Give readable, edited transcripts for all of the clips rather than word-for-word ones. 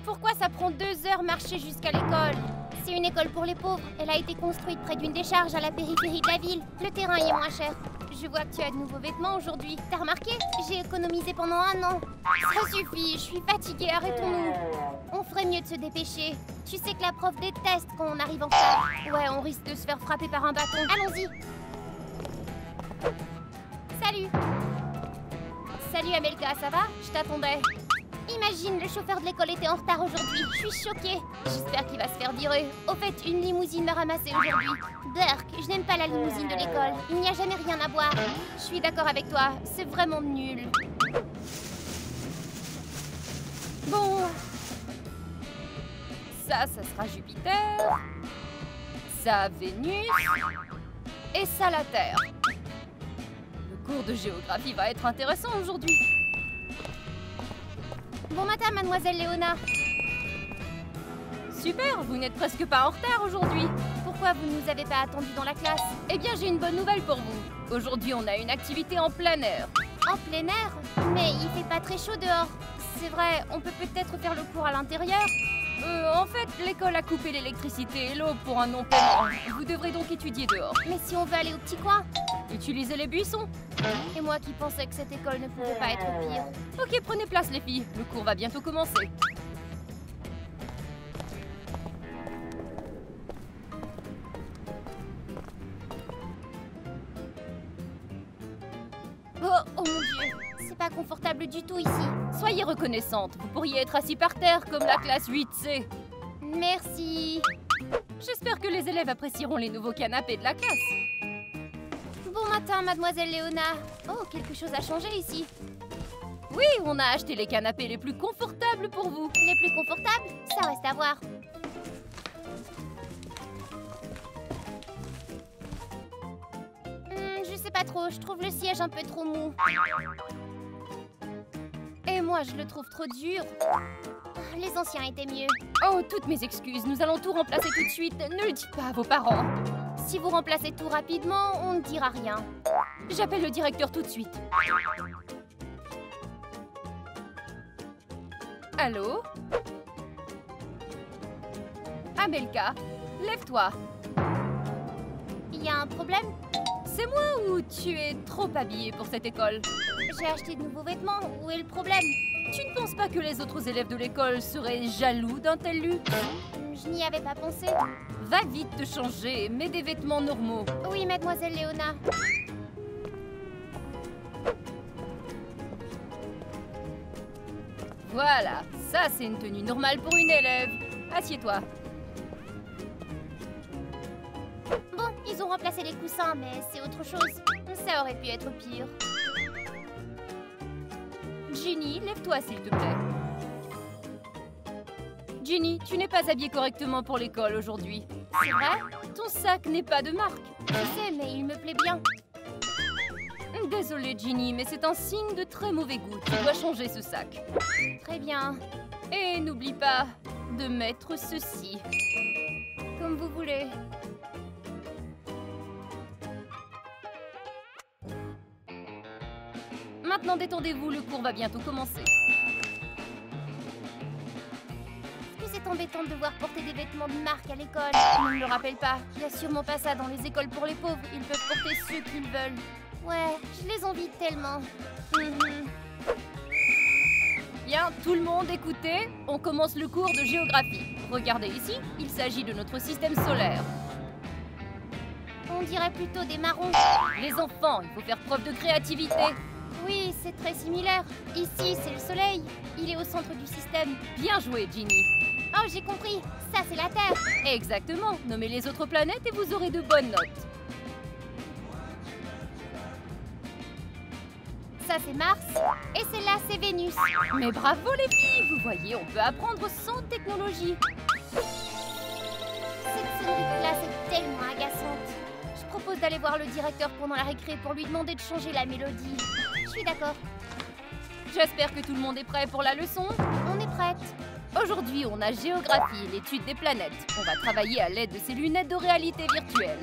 Pourquoi ça prend 2 heures marcher jusqu'à l'école? C'est une école pour les pauvres. Elle a été construite près d'une décharge à la périphérie de la ville. Le terrain y est moins cher. Je vois que tu as de nouveaux vêtements aujourd'hui. T'as remarqué? J'ai économisé pendant 1 an. Ça suffit, je suis fatiguée, arrêtons-nous. On ferait mieux de se dépêcher. Tu sais que la prof déteste quand on arrive en retard. Ouais, on risque de se faire frapper par un bâton. Allons-y. Salut. Salut Amelka, ça va? Je t'attendais. Imagine, le chauffeur de l'école était en retard aujourd'hui. Je suis choquée. J'espère qu'il va se faire virer. Au fait, une limousine m'a ramassée aujourd'hui. Burk, je n'aime pas la limousine de l'école. Il n'y a jamais rien à boire. Je suis d'accord avec toi. C'est vraiment nul. Bon. Ça sera Jupiter. Ça, Vénus. Et ça, la Terre. Le cours de géographie va être intéressant aujourd'hui. Bon matin, mademoiselle Léona. Super, vous n'êtes presque pas en retard aujourd'hui. Pourquoi vous ne nous avez pas attendus dans la classe? Eh bien, j'ai une bonne nouvelle pour vous. Aujourd'hui, on a une activité en plein air. En plein air? Mais il fait pas très chaud dehors. C'est vrai, on peut peut-être faire le cours à l'intérieur? En fait, l'école a coupé l'électricité et l'eau pour un non-paiement. Vous devrez donc étudier dehors. Mais si on veut aller au petit coin? Utilisez les buissons. Et moi qui pensais que cette école ne pouvait pas être pire. Ok, prenez place les filles. Le cours va bientôt commencer. Oh mon Dieu, c'est pas confortable du tout ici. Soyez reconnaissante, vous pourriez être assis par terre comme la classe 8C. Merci. J'espère que les élèves apprécieront les nouveaux canapés de la classe. Bon matin, mademoiselle Léona. Oh, quelque chose a changé ici. Oui, on a acheté les canapés les plus confortables pour vous. Les plus confortables? Ça reste à voir. Je sais pas trop, je trouve le siège un peu trop mou. Et moi, je le trouve trop dur. Les anciens étaient mieux. Oh, toutes mes excuses, nous allons tout remplacer tout de suite. Ne le dites pas à vos parents. Si vous remplacez tout rapidement, on ne dira rien. J'appelle le directeur tout de suite. Allô? Amelka, lève-toi. Il y a un problème? C'est moi ou tu es trop habillée pour cette école? J'ai acheté de nouveaux vêtements. Où est le problème? Tu ne penses pas que les autres élèves de l'école seraient jaloux d'un tel luxe? Je n'y avais pas pensé. Va vite te changer, mets des vêtements normaux. Oui, mademoiselle Léona. Voilà, ça c'est une tenue normale pour une élève. Assieds-toi. Bon, ils ont remplacé les coussins, mais c'est autre chose. Ça aurait pu être pire. Ginny, lève-toi s'il te plaît. Ginny, tu n'es pas habillée correctement pour l'école aujourd'hui. C'est vrai? Ton sac n'est pas de marque. Je sais, mais il me plaît bien. Désolée, Ginny, mais c'est un signe de très mauvais goût. Tu dois changer ce sac. Très bien. Et n'oublie pas de mettre ceci. Comme vous voulez. Maintenant, détendez-vous, le cours va bientôt commencer. Est-ce que c'est embêtant de devoir porter des vêtements de marque à l'école? Ne me le rappelle pas. Il n'y a sûrement pas ça dans les écoles pour les pauvres. Ils peuvent porter ceux qu'ils veulent. Ouais, je les envie tellement. Bien, tout le monde, écoutez. On commence le cours de géographie. Regardez ici, il s'agit de notre système solaire. On dirait plutôt des marrons. Les enfants, il faut faire preuve de créativité. Oui, c'est très similaire. Ici, c'est le soleil. Il est au centre du système. Bien joué, Ginny. Oh, j'ai compris. Ça, c'est la Terre. Exactement. Nommez les autres planètes et vous aurez de bonnes notes. Ça, c'est Mars. Et celle-là, c'est Vénus. Mais bravo, les filles. Vous voyez, on peut apprendre sans technologie. Cette sonnerie de classe est tellement agaçante. Je propose d'aller voir le directeur pendant la récré pour lui demander de changer la mélodie. Je suis d'accord. J'espère que tout le monde est prêt pour la leçon. On est prête. Aujourd'hui, on a géographie, l'étude des planètes. On va travailler à l'aide de ces lunettes de réalité virtuelle.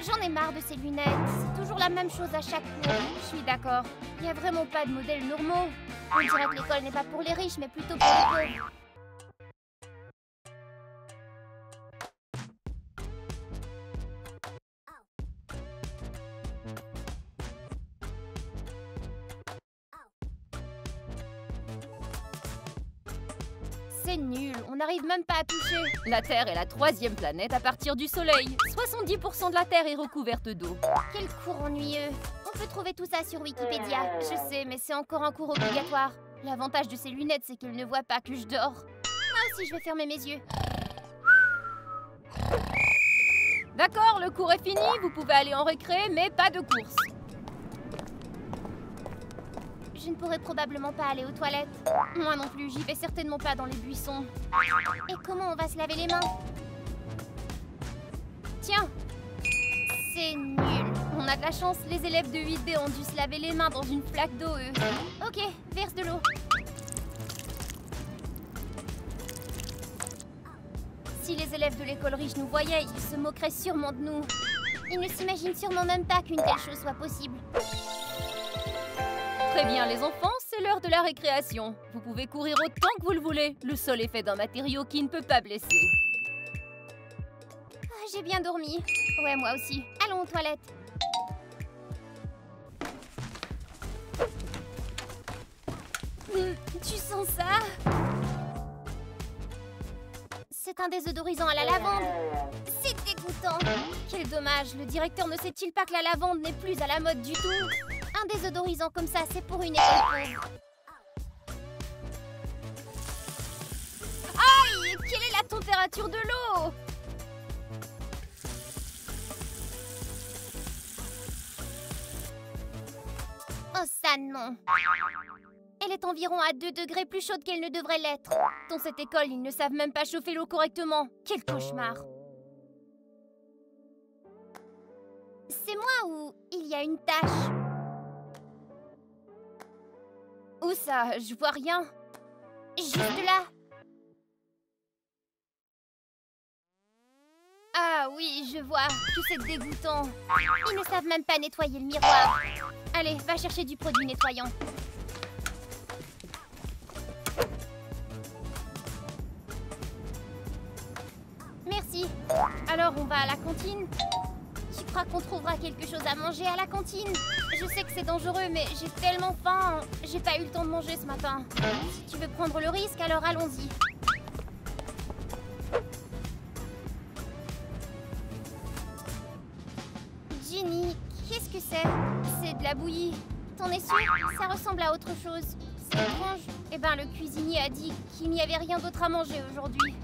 J'en ai marre de ces lunettes. C'est toujours la même chose à chaque cours. Je suis d'accord. Il n'y a vraiment pas de modèles normaux. On dirait que l'école n'est pas pour les riches, mais plutôt pour les pauvres. C'est nul, on n'arrive même pas à toucher. La Terre est la 3e planète à partir du Soleil. 70% de la Terre est recouverte d'eau. Quel cours ennuyeux. On peut trouver tout ça sur Wikipédia. Je sais, mais c'est encore un cours obligatoire. L'avantage de ces lunettes, c'est qu'elles ne voient pas que je dors. Moi aussi, je vais fermer mes yeux. D'accord, le cours est fini, vous pouvez aller en récré, mais pas de course. Je ne pourrai probablement pas aller aux toilettes. Moi non plus, j'y vais certainement pas dans les buissons. Et comment on va se laver les mains? Tiens! C'est nul. On a de la chance, les élèves de 8D ont dû se laver les mains dans une flaque d'eau, eux. Ok, verse de l'eau. Si les élèves de l'école riche nous voyaient, ils se moqueraient sûrement de nous. Ils ne s'imaginent sûrement même pas qu'une telle chose soit possible. Très bien les enfants, c'est l'heure de la récréation. Vous pouvez courir autant que vous le voulez. Le sol est fait d'un matériau qui ne peut pas blesser. Ah, j'ai bien dormi. Ouais, moi aussi. Allons aux toilettes. Tu sens ça? C'est un désodorisant à la lavande. C'est dégoûtant. Quel dommage, le directeur ne sait-il pas que la lavande n'est plus à la mode du tout? Un désodorisant comme ça, c'est pour une école pauvre. Aïe! Quelle est la température de l'eau? Oh ça non! Elle est environ à 2 degrés plus chaude qu'elle ne devrait l'être. Dans cette école, ils ne savent même pas chauffer l'eau correctement. Quel cauchemar! C'est moi ou il y a une tache? Où ça? Je vois rien. Juste là. Ah oui, je vois. Que c'est dégoûtant. Ils ne savent même pas nettoyer le miroir. Allez, va chercher du produit nettoyant. Merci. Alors, on va à la cantine? Tu crois qu'on trouvera quelque chose à manger à la cantine? Je sais que c'est dangereux, mais j'ai tellement faim. J'ai pas eu le temps de manger ce matin. Si tu veux prendre le risque, alors allons-y. Ginny, qu'est-ce que c'est? C'est de la bouillie. T'en es sûre? Ça ressemble à autre chose. C'est étrange. Eh ben, le cuisinier a dit qu'il n'y avait rien d'autre à manger aujourd'hui.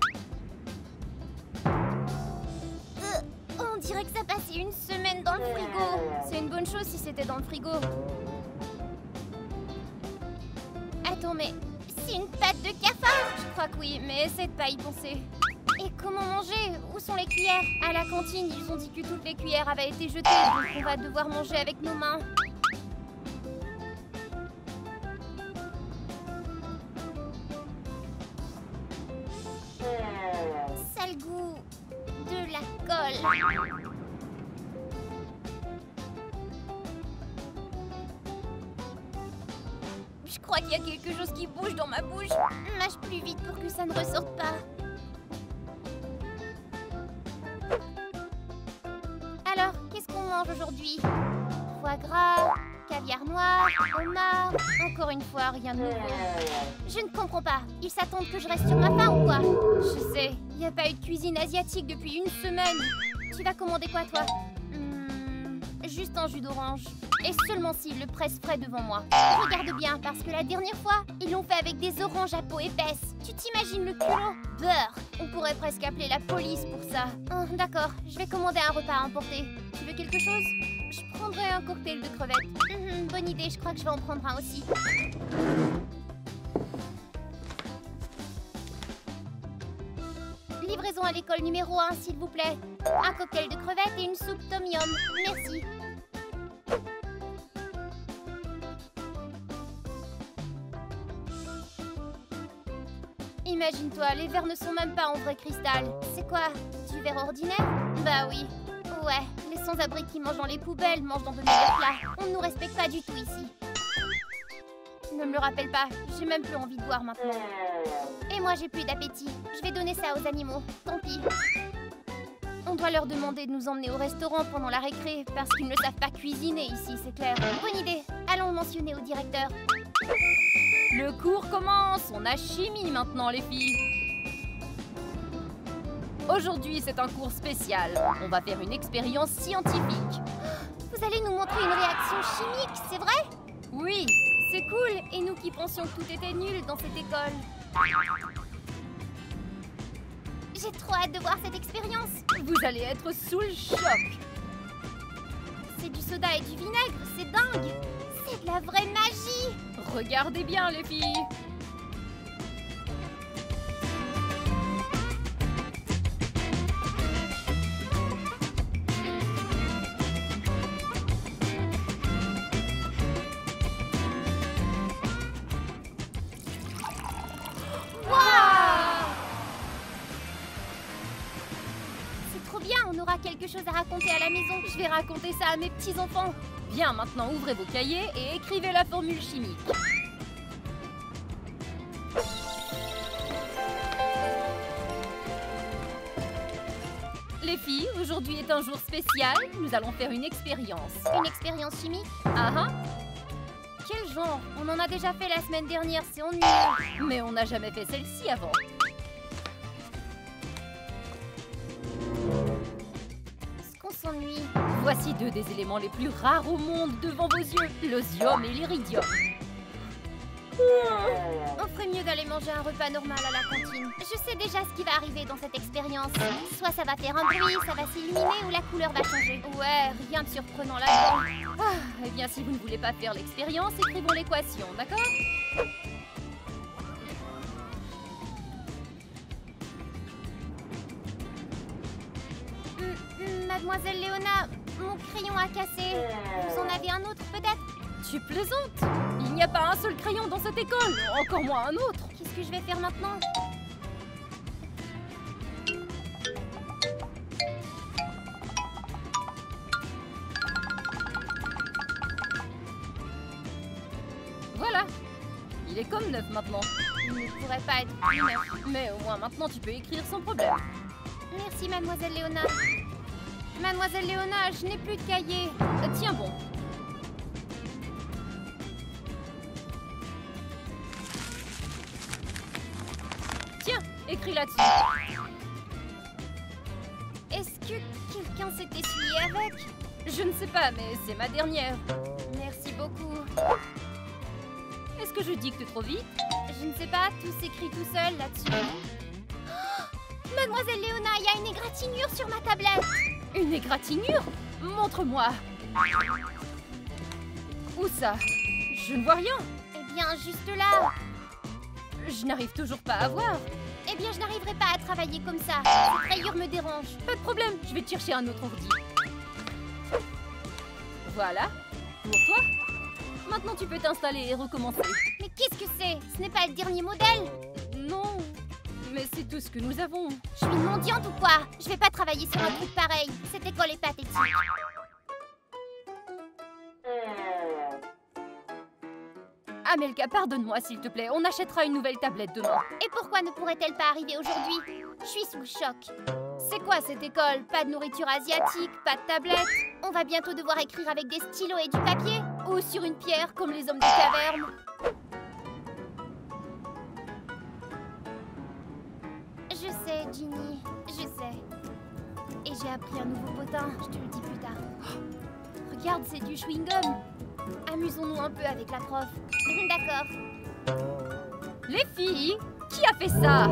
On dirait que ça passait une semaine dans le frigo. C'est une bonne chose si c'était dans le frigo. Attends, mais c'est une pâte de cafard? Je crois que oui, mais essaie de pas y penser. Et comment manger? Où sont les cuillères? À la cantine, ils ont dit que toutes les cuillères avaient été jetées, donc on va devoir manger avec nos mains. Sale goût de la colle. Je crois qu'il y a quelque chose qui bouge dans ma bouche. Mâche plus vite pour que ça ne ressorte pas. Alors, qu'est-ce qu'on mange aujourd'hui? Foie gras, caviar noir, homard... Encore une fois, rien de nouveau. Je ne comprends pas. Ils s'attendent que je reste sur ma faim ou quoi? Je sais, il n'y a pas eu de cuisine asiatique depuis une semaine. Tu vas commander quoi, toi? Juste un jus d'orange. Et seulement s'ils le pressent frais devant moi. Regarde bien, parce que la dernière fois, ils l'ont fait avec des oranges à peau épaisse. Tu t'imagines le culot? Beurre. On pourrait presque appeler la police pour ça. Oh, d'accord, je vais commander un repas à emporter. Tu veux quelque chose? Je prendrai un cocktail de crevettes. Bonne idée, je crois que je vais en prendre un aussi. Livraison à l'école numéro 1, s'il vous plaît. Un cocktail de crevettes et une soupe tom yum. Merci. Imagine-toi, les verres ne sont même pas en vrai cristal. C'est quoi? Du verre ordinaire? Bah oui. Ouais, les sans-abri qui mangent dans les poubelles mangent dans de meilleurs plats. On ne nous respecte pas du tout ici. Ne me le rappelle pas, j'ai même plus envie de boire maintenant. Et moi j'ai plus d'appétit, je vais donner ça aux animaux, tant pis. On doit leur demander de nous emmener au restaurant pendant la récré, parce qu'ils ne savent pas cuisiner ici, c'est clair. Bonne idée, allons le mentionner au directeur. Le cours commence, on a chimie maintenant les filles. Aujourd'hui c'est un cours spécial, on va faire une expérience scientifique. Vous allez nous montrer une réaction chimique, c'est vrai? Oui, c'est cool, et nous qui pensions que tout était nul dans cette école. J'ai trop hâte de voir cette expérience. Vous allez être sous le choc. C'est du soda et du vinaigre, c'est dingue. C'est de la vraie magie. Regardez bien les filles. On aura quelque chose à raconter à la maison. Je vais raconter ça à mes petits-enfants. Bien, maintenant ouvrez vos cahiers et écrivez la formule chimique. Les filles, aujourd'hui est un jour spécial. Nous allons faire une expérience. Une expérience chimique? Ah ah. Quel genre? On en a déjà fait la semaine dernière, c'est ennuyeux. Mais on n'a jamais fait celle-ci avant. S'ennuie. Voici deux des éléments les plus rares au monde devant vos yeux, l'osium et l'iridium. On ferait mieux d'aller manger un repas normal à la cantine. Je sais déjà ce qui va arriver dans cette expérience. Soit ça va faire un bruit, ça va s'illuminer ou la couleur va changer. Ouais, rien de surprenant là-dedans. Eh bien, si vous ne voulez pas faire l'expérience, écrivons l'équation, d'accord? Mademoiselle Léona, mon crayon a cassé. Vous en avez un autre peut-être? Tu plaisantes? Il n'y a pas un seul crayon dans cette école, encore moins un autre. Qu'est-ce que je vais faire maintenant? Voilà, il est comme neuf maintenant. Il ne pourrait pas être plus neuf. Mais au moins maintenant tu peux écrire sans problème. Merci Mademoiselle Léona. Mademoiselle Léona, je n'ai plus de cahier. Tiens bon. Tiens, écris là-dessus. Est-ce que quelqu'un s'est essuyé avec? Je ne sais pas, mais c'est ma dernière. Merci beaucoup. Est-ce que je dicte trop vite? Je ne sais pas, tout s'écrit tout seul là-dessus. Mademoiselle Léona, il y a une égratignure sur ma tablette. Une égratignure? Montre-moi. Où ça? Je ne vois rien. Eh bien, juste là. Je n'arrive toujours pas à voir. Eh bien, je n'arriverai pas à travailler comme ça. Cette rayure me dérange. Pas de problème, je vais te chercher un autre ordi. Voilà, pour toi. Maintenant, tu peux t'installer et recommencer. Mais qu'est-ce que c'est? Ce n'est pas le dernier modèle? Non. Mais c'est tout ce que nous avons. Je suis une mendiante ou quoi? Je vais pas travailler sur un truc pareil. Cette école est pathétique. Amelka, pardonne-moi s'il te plaît. On achètera une nouvelle tablette demain. Et pourquoi ne pourrait-elle pas arriver aujourd'hui? Je suis sous le choc. C'est quoi cette école? Pas de nourriture asiatique, pas de tablette. On va bientôt devoir écrire avec des stylos et du papier? Ou sur une pierre comme les hommes des cavernes? Je sais, Ginny, je sais. Et j'ai appris un nouveau potin, je te le dis plus tard. Oh, regarde, c'est du chewing-gum. Amusons-nous un peu avec la prof. D'accord. Les filles, qui a fait ça?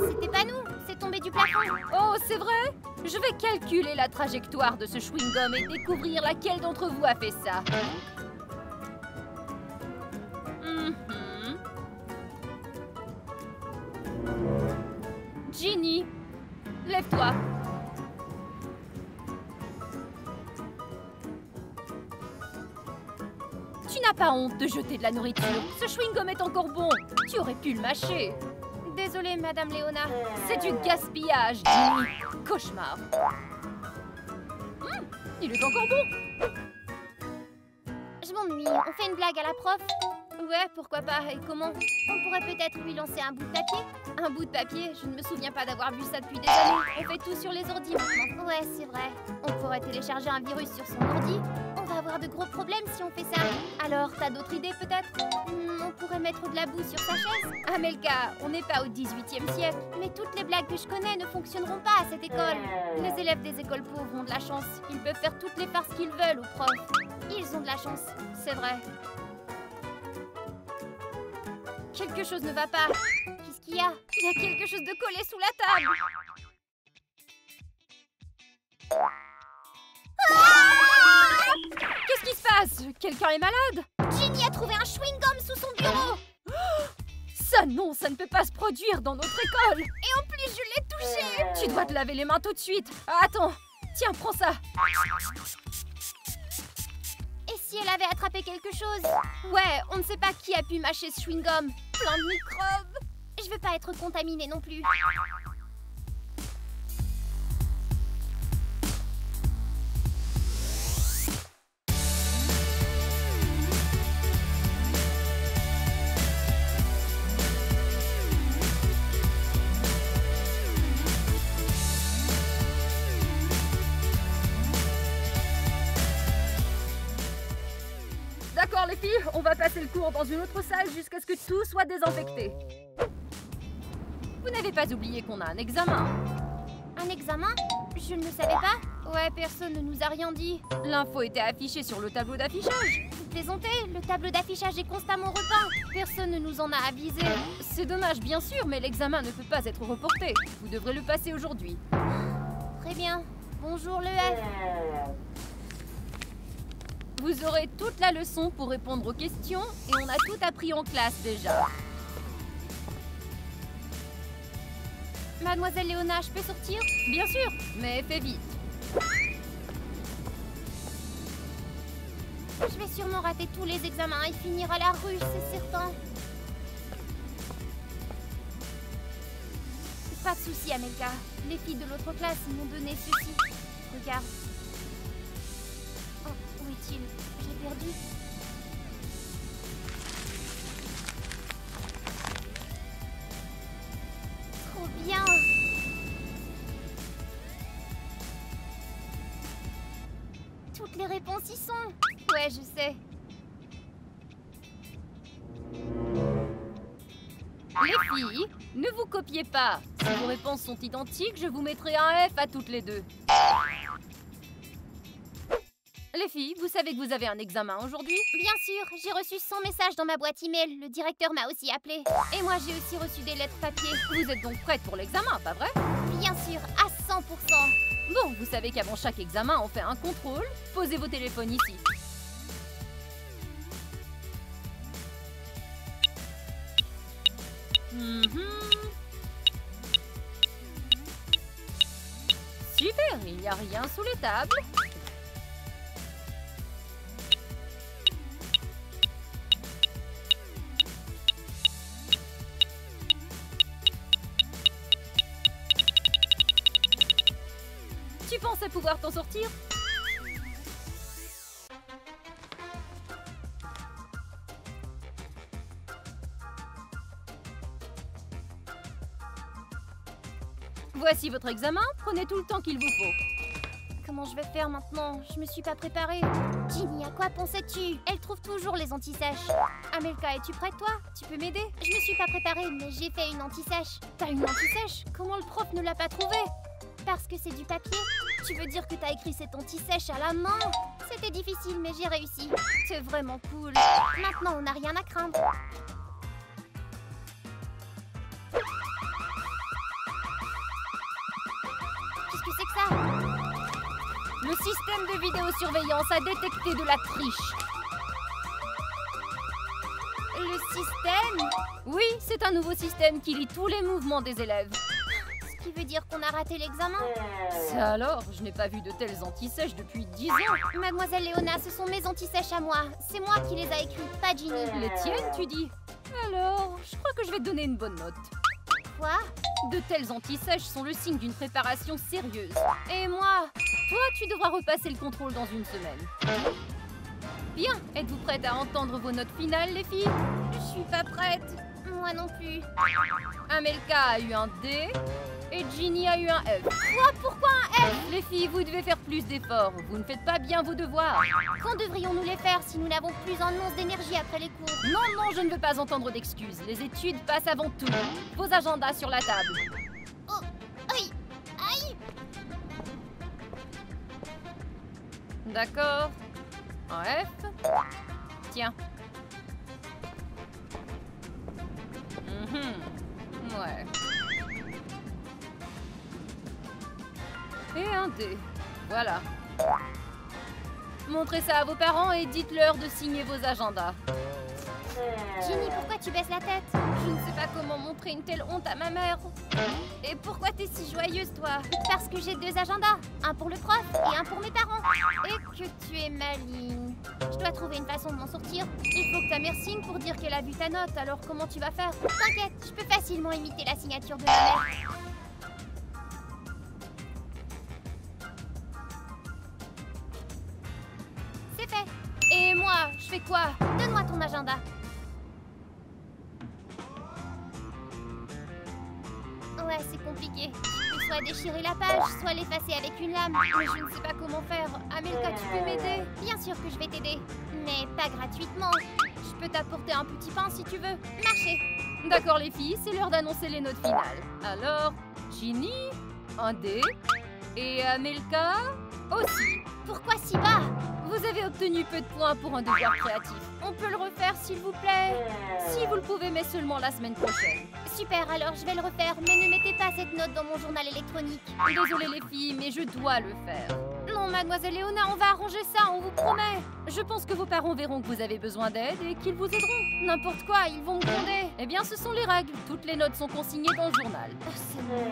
C'était pas nous, c'est tombé du plafond. Oh, c'est vrai? Je vais calculer la trajectoire de ce chewing-gum et découvrir laquelle d'entre vous a fait ça. Ginny, lève-toi. Tu n'as pas honte de jeter de la nourriture? Ce chewing-gum est encore bon. Tu aurais pu le mâcher. Désolée, Madame Léona. C'est du gaspillage, Ginny. Cauchemar. Il est encore bon. Je m'ennuie. On fait une blague à la prof? Ouais, pourquoi pas. Et comment? On pourrait peut-être lui lancer un bout de papier. Un bout de papier? Je ne me souviens pas d'avoir vu ça depuis des années. On fait tout sur les ordi maintenant. Ouais, c'est vrai. On pourrait télécharger un virus sur son ordi. On va avoir de gros problèmes si on fait ça. Alors, t'as d'autres idées peut-être? On pourrait mettre de la boue sur sa chaise. Amelka, on n'est pas au 18e siècle. Mais toutes les blagues que je connais ne fonctionneront pas à cette école. Les élèves des écoles pauvres ont de la chance. Ils peuvent faire toutes les farces qu'ils veulent aux profs. Ils ont de la chance, c'est vrai. Quelque chose ne va pas. Qu'est-ce qu'il y a? Il y a quelque chose de collé sous la table. Qu'est-ce qui se passe? Quelqu'un est malade? Ginny a trouvé un chewing-gum sous son bureau. Ça non, ça ne peut pas se produire dans notre école. Et en plus, je l'ai touché. Tu dois te laver les mains tout de suite. Attends, tiens, prends ça. Et si elle avait attrapé quelque chose? Ouais, on ne sait pas qui a pu mâcher ce chewing-gum. Plein de microbes. Je veux pas être contaminée non plus. D'accord les filles, on va passer le cours dans une autre salle jusqu'à ce que tout soit désinfecté. Vous n'avez pas oublié qu'on a un examen? Un examen? Je ne le savais pas. Ouais, personne ne nous a rien dit. L'info était affichée sur le tableau d'affichage. Vous plaisantez? Le tableau d'affichage est constamment repeint. Personne ne nous en a avisé. C'est dommage bien sûr, mais l'examen ne peut pas être reporté. Vous devrez le passer aujourd'hui. Très bien. Bonjour le F. Vous aurez toute la leçon pour répondre aux questions et on a tout appris en classe déjà. Mademoiselle Léona, je peux sortir? Bien sûr, mais fais vite. Je vais sûrement rater tous les examens et finir à la rue, c'est certain. Pas de souci, Amelka. Les filles de l'autre classe m'ont donné ceci. Regarde. Oh, où est-il? J'ai perdu. Trop bien. Toutes les réponses y sont. Ouais, je sais. Les filles, ne vous copiez pas. Si vos réponses sont identiques, je vous mettrai un F à toutes les deux. Les filles, vous savez que vous avez un examen aujourd'hui? Bien sûr, j'ai reçu 100 messages dans ma boîte email. Le directeur m'a aussi appelé. Et moi, j'ai aussi reçu des lettres papier. Vous êtes donc prête pour l'examen, pas vrai? Bien sûr, à 100%. Bon, vous savez qu'avant chaque examen, on fait un contrôle. Posez vos téléphones ici. Super, il n'y a rien sous les tables. Tu pensais pouvoir t'en sortir? Voici votre examen, prenez tout le temps qu'il vous faut. Comment je vais faire maintenant? Je me suis pas préparée. Ginny, à quoi pensais-tu? Elle trouve toujours les anti-sèches. Amelka, es-tu prête toi? Tu peux m'aider? Je me suis pas préparée, mais j'ai fait une anti-sèche. T'as une anti-sèche? Comment le prof ne l'a pas trouvée? Parce que c'est du papier? Tu veux dire que t'as écrit cette anti-sèche à la main? C'était difficile, mais j'ai réussi. C'est vraiment cool. Maintenant, on n'a rien à craindre. Qu'est-ce que c'est que ça? Le système de vidéosurveillance a détecté de la triche. Le système? Oui, c'est un nouveau système qui lit tous les mouvements des élèves. Ce qui veut dire qu'on a raté l'examen? Ça alors? Je n'ai pas vu de telles anti-sèches depuis 10 ans. Mademoiselle Léona, ce sont mes anti-sèches à moi. C'est moi qui les ai écrites, pas Ginny. Les tiennes, tu dis? Alors, je crois que je vais te donner une bonne note. Quoi? De telles anti-sèches sont le signe d'une préparation sérieuse. Et moi? Toi, tu devras repasser le contrôle dans une semaine. Bien, êtes-vous prête à entendre vos notes finales, les filles? Je suis pas prête. Moi non plus. Amelka a eu un D et Ginny a eu un F. Quoi? Pourquoi un F? Les filles, vous devez faire plus d'efforts. Vous ne faites pas bien vos devoirs. Quand devrions-nous les faire si nous n'avons plus un once d'énergie après les cours? Non, non, je ne veux pas entendre d'excuses. Les études passent avant tout. Vos agendas sur la table. Oh, aïe, aïe. D'accord. Un F. Tiens. Ouais. Et un D. Voilà. Montrez ça à vos parents et dites-leur de signer vos agendas. Ginny, pourquoi tu baisses la tête? Je ne sais pas comment montrer une telle honte à ma mère. Et pourquoi t'es si joyeuse, toi? Parce que j'ai 2 agendas. Un pour le prof et un pour mes parents. Et que tu es maligne. Je dois trouver une façon de m'en sortir. Il faut que ta mère signe pour dire qu'elle a vu ta note. Alors comment tu vas faire? T'inquiète, je peux facilement imiter la signature de ma mère. C'est fait. Et moi, je fais quoi? Donne-moi ton agenda. Ouais, c'est compliqué. Tu peux soit déchirer la page, soit l'effacer avec une lame. Mais je ne sais pas comment faire. Amelka, tu peux m'aider? Bien sûr que je vais t'aider. Mais pas gratuitement. Je peux t'apporter un petit pain si tu veux. Marchez. D'accord les filles, c'est l'heure d'annoncer les notes finales. Alors, Ginny, un D. Et Amelka aussi. Pourquoi si bas? Vous avez obtenu peu de points pour un devoir créatif. On peut le refaire s'il vous plaît? Si vous le pouvez, mais seulement la semaine prochaine. Super, alors je vais le refaire, mais ne mettez pas cette note dans mon journal électronique. Désolée les filles, mais je dois le faire. Non, mademoiselle Léona, on va arranger ça, on vous promet. Je pense que vos parents verront que vous avez besoin d'aide et qu'ils vous aideront. N'importe quoi, ils vont me gronder. Eh bien, ce sont les règles. Toutes les notes sont consignées dans le journal. Oh, c'est bon.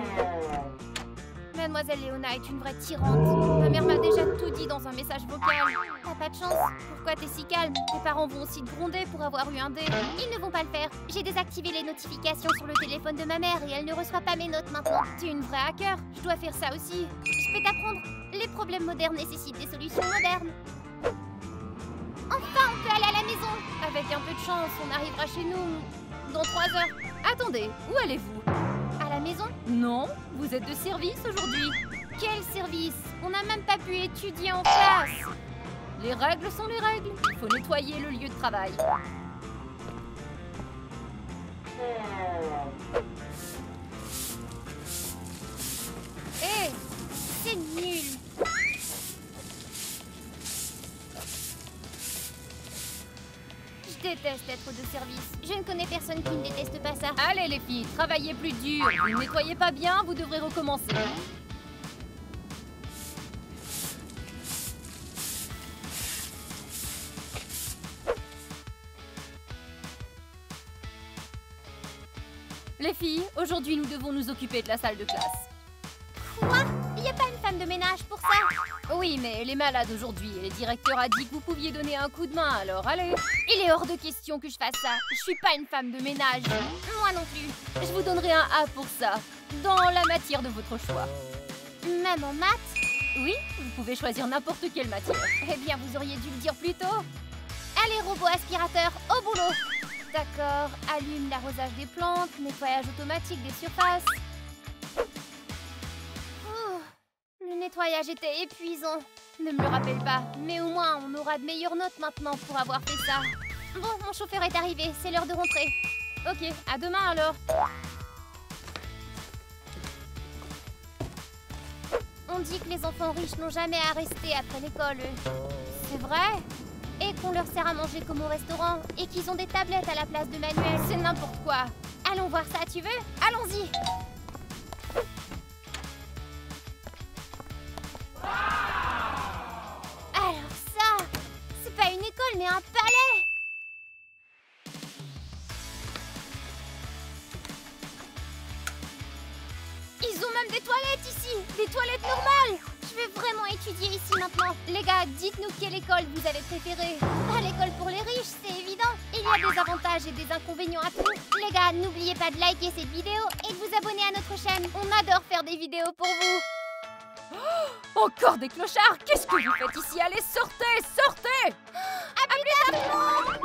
Mademoiselle Léona est une vraie tyrante. Ma mère m'a déjà tout dit dans un message vocal. T'as pas de chance. Pourquoi t'es si calme? Tes parents vont aussi te gronder pour avoir eu un D. Ils ne vont pas le faire. J'ai désactivé les notifications sur le téléphone de ma mère et elle ne reçoit pas mes notes maintenant. Tu es une vraie hacker. Je dois faire ça aussi. Je peux t'apprendre. Les problèmes modernes nécessitent des solutions modernes. Enfin, on peut aller à la maison. Avec un peu de chance, on arrivera chez nous dans 3 heures. Attendez, où allez-vous? À la maison? Non, vous êtes de service aujourd'hui. Quel service? On n'a même pas pu étudier en classe. Les règles sont les règles. Il faut nettoyer le lieu de travail. Hé, c'est nul. Je déteste être de service. Je ne connais personne qui ne déteste pas ça. Allez les filles, travaillez plus dur. Vous ne nettoyez pas bien, vous devrez recommencer. Les filles, aujourd'hui nous devons nous occuper de la salle de classe. Quoi? Il n'y a pas une femme de ménage pour ça? Oui, mais elle est malade aujourd'hui et le directeur a dit que vous pouviez donner un coup de main, alors allez. Il est hors de question que je fasse ça. Je suis pas une femme de ménage. Moi non plus. Je vous donnerai un A pour ça, dans la matière de votre choix. Même en maths? Oui, vous pouvez choisir n'importe quelle matière. Eh bien, vous auriez dû le dire plus tôt. Allez, robot aspirateur, au boulot. D'accord, allume l'arrosage des plantes, nettoyage automatique des surfaces. Le nettoyage était épuisant. Ne me le rappelle pas, mais au moins on aura de meilleures notes maintenant pour avoir fait ça. Bon, mon chauffeur est arrivé, c'est l'heure de rentrer. Ok, à demain alors. On dit que les enfants riches n'ont jamais à rester après l'école. C'est vrai? Et qu'on leur sert à manger comme au restaurant et qu'ils ont des tablettes à la place de manuels. C'est n'importe quoi. Allons voir ça, tu veux? Allons-y. Alors ça, c'est pas une école mais un palais. Ils ont même des toilettes ici, des toilettes normales. Je veux vraiment étudier ici maintenant. Les gars, dites-nous quelle école vous avez préférée. Pas l'école pour les riches, c'est évident. Il y a des avantages et des inconvénients à tout. Les gars, n'oubliez pas de liker cette vidéo et de vous abonner à notre chaîne. On adore faire des vidéos pour vous. Encore des clochards! Qu'est-ce que vous faites ici? Allez, sortez! Sortez! À plus tard!